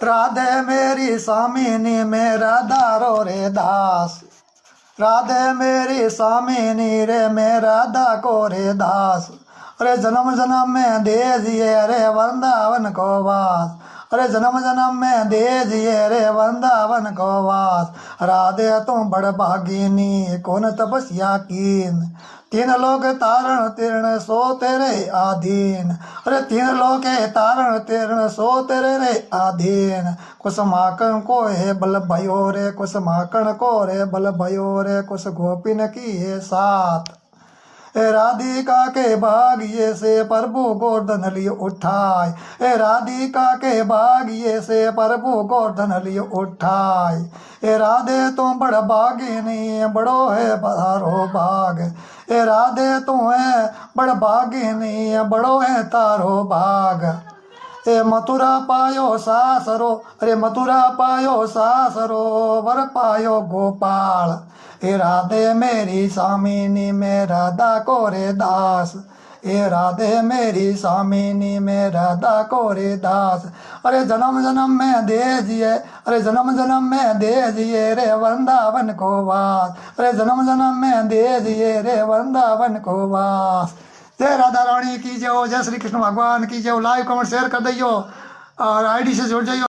राधे मेरी स्वामिनी मेरा दारो रे दास। राधे मेरी स्वामिनी रे मेरा दा को रे दास। अरे जन्म जन्म में दे दिए रे वृंदावन को वास। अरे जन्म जन्म में दे दिए रे वृंदावन को वास। राधे तुम बड़ भागिनी कौन तपस्या कीन। तीन लोग तारण तीर्ण सो तेरे आधीन। अरे तीन लोग तारण तीर्ण सो तेरे रे आधीन। कुछ माकन को है बल भयो रे कुछ माकन को रे बल भयो रे कुछ गोपिन की है साथ। राधिका के भाग्य से प्रभु गोवर्धन लिए उठाए। राधिका के भाग्य से प्रभु गोवर्धन लिए उठाए। राधे तुम बड़ भागिनी बड़ो है तारो भाग। राधे तुम है बड़ भागिनी बड़ो है तारो भाग। मथुरा पायो सासरो। अरे मथुरा पायो सासरो वर पायो गोपाल। राधे मेरी स्वामिनी मेरा दा को रे दास। राधे मेरी स्वामिनी मेरा दा को रे दास। अरे जन्म जन्म में दे दिए। अरे जन्म जन्म में दे दिए रे वृंदावन को वास। अरे जन्म जन्म में दे दिए रे वृंदावन को वास। जय राधा रानी की जय। जय श्री कृष्ण भगवान की जय। लाइव कमेंट शेयर कर दियो और आईडी से जुड़ जाइयो।